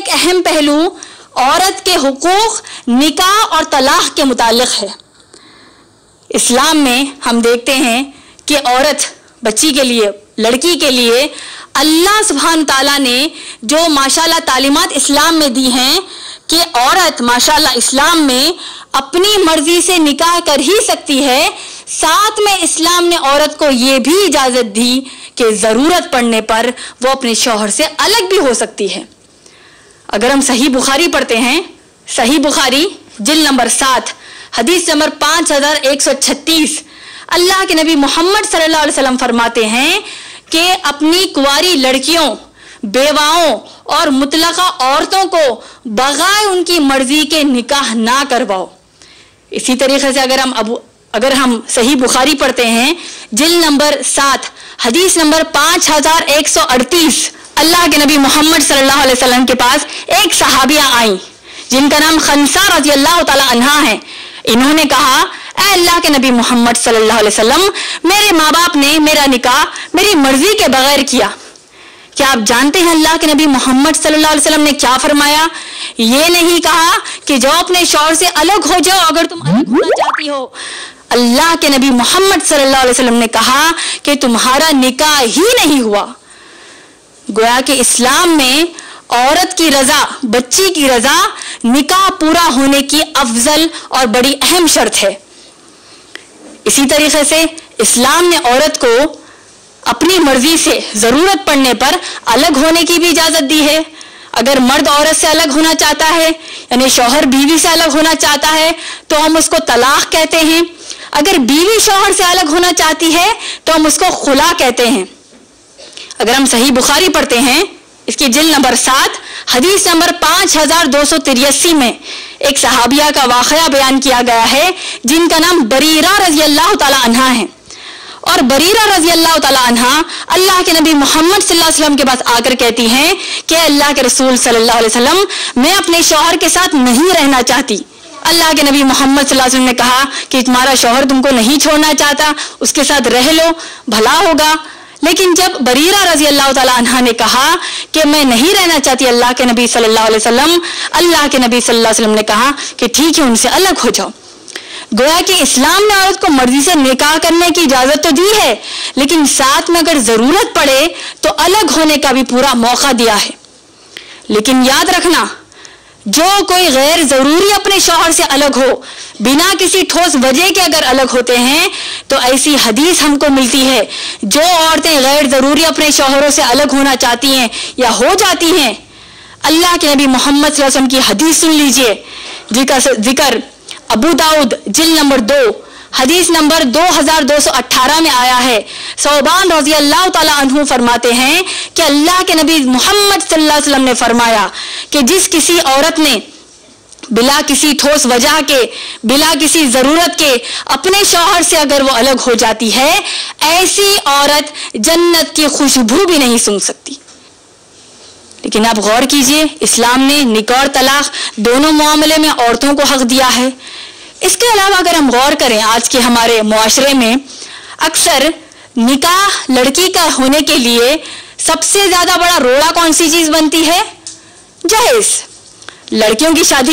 ایک اہم پہلو عورت کے حقوق نکاح اور طلاق کے متعلق ہے۔ اسلام میں ہم دیکھتے ہیں کہ عورت بچی کے لیے، لڑکی کے لیے اللہ سبحانہ تعالیٰ نے جو ماشاءاللہ تعلیمات اسلام میں دی ہیں کہ عورت ماشاءاللہ اسلام میں اپنی مرضی سے نکاح کر ہی سکتی ہے، ساتھ میں اسلام نے عورت کو یہ بھی اجازت دی کہ ضرورت پڑنے پر وہ اپنے شوہر سے الگ بھی ہو سکتی ہے۔ اگر ہم صحیح بخاری پڑھتے ہیں، صحیح بخاری جلد نمبر 7 حدیث نمبر 5136، اللہ کے نبی محمد صلی اللہ علیہ وسلم فرماتے ہیں کہ اپنی کنواری لڑکیوں، بیواؤں اور مطلقہ عورتوں کو بغیر ان کی مرضی کے نکاح نہ کرواؤ۔ اسی طریقے سے اگر ہم صحیح بخاری پڑھتے ہیں جلد نمبر 7 حدیث نمبر 5138، اللہ کے نبی محمد صلی اللہ علیہ وسلم کے پاس ایک صحابیہ آئیں جن کا نام خنسا رضی اللہ تعالی عنہا ہے۔ انہوں نے کہا، اے اللہ کے نبی محمد صلی اللہ علیہ وسلم، میرے ماں باپ نے میرا نکاح میری مرضی کے بغیر کیا۔ کیا آپ جانتے ہیں اللہ کے نبی محمد صلی اللہ علیہ وسلم نے کیا فرمایا؟ یہ نہیں کہا کہ جاؤ اپنے شوہر سے الگ ہو جاؤ اگر تم الگ ہونا چاہتی ہو۔ اللہ کے نبی محمد صلی اللہ علیہ وسلم نے کہا کہ تمہارا نکاح ہی نہیں ہوا۔ گویا کہ اسلام میں عورت کی رضا، بچی کی رضا نکاح پورا ہونے کی افضل اور بڑی اہم شرط ہے۔ اسی طریقے سے اسلام نے عورت کو اپنی مرضی سے ضرورت پڑنے پر الگ ہونے کی بھی اجازت دی ہے۔ اگر مرد عورت سے الگ ہونا چاہتا ہے، یعنی شوہر بیوی سے الگ ہونا چاہتا ہے تو ہم اس کو طلاق کہتے ہیں۔ اگر بیوی شوہر سے الگ ہونا چاہتی ہے تو ہم اس کو خلا کہتے ہیں۔ اگر ہم صحیح بخاری پڑھتے ہیں، اس کی جلد نمبر 7 حدیث نمبر 5283 میں ایک صحابیہ کا واقعہ بیان کیا گیا ہے جن کا نام بریرہ رضی اللہ تعالی عنہا ہے۔ اور بریرہ رضی اللہ تعالی عنہا اللہ کے نبی محمد صلی اللہ علیہ وسلم کے پاس آ کر کہتی ہیں کہ اللہ کے رسول صلی اللہ علیہ وسلم، میں اپنے شوہر کے ساتھ نہیں رہنا چاہتی۔ اللہ کے نبی محمد صلی اللہ علیہ وسلم نے کہا کہ تمہارا شوہر تم کو نہیں چھوڑنا چاہتا، اس کے ساتھ رہ لو، بھلا ہوگا۔ لیکن جب بریرہ رضی اللہ تعالی عنہا نے کہا کہ میں نہیں رہنا چاہتی اللہ کے نبی صلی اللہ علیہ وسلم، اللہ کے نبی صلی اللہ علیہ وسلم نے کہا کہ ٹھیک ہے، ان سے الگ ہو جاؤ۔ گویا کہ اسلام نے عورت کو مرضی سے نکاح کرنے کی اجازت تو دی ہے، لیکن ساتھ میں اگر ضرورت پڑے تو الگ ہونے کا بھی پورا موقع دیا ہے۔ لیکن یاد رکھنا، جو کوئی غیر ضروری اپنے شوہر سے الگ ہو، بنا کسی ٹھوس وجہ کے اگر الگ ہوتے ہیں تو ایسی حدیث ہم کو ملتی ہے، جو عورتیں غیر ضروری اپنے شوہروں سے الگ ہونا چاہتی ہیں یا ہو جاتی ہیں، اللہ کے نبی محمد صلی اللہ علیہ وسلم کی حدیث سن لیجئے۔ ذکر ابو داؤد جلد نمبر 2 حدیث نمبر 2218 میں آیا ہے۔ ثوبان رضی اللہ تعالی عنہ فرماتے ہیں کہ اللہ کے نبی محمد صلی اللہ علیہ وسلم نے فرمایا کہ جس کسی عورت نے بلا کسی ٹھوس وجہ کے، بلا کسی ضرورت کے اپنے شوہر سے اگر وہ الگ ہو جاتی ہے، ایسی عورت جنت کی خوشبو بھی نہیں سونگھ سکتی۔ لیکن آپ غور کیجئے، اسلام نے نکاح اور طلاق دونوں معاملے میں عورتوں کو حق دیا ہے۔ اس کے علاوہ اگر ہم غور کریں، آج کے ہمارے معاشرے میں اکثر نکاح لڑکی کا ہونے کے لیے سب سے زیادہ بڑا روڑا کون سی چیز بنتی ہے؟ جہیز۔ لڑکیوں کی شادی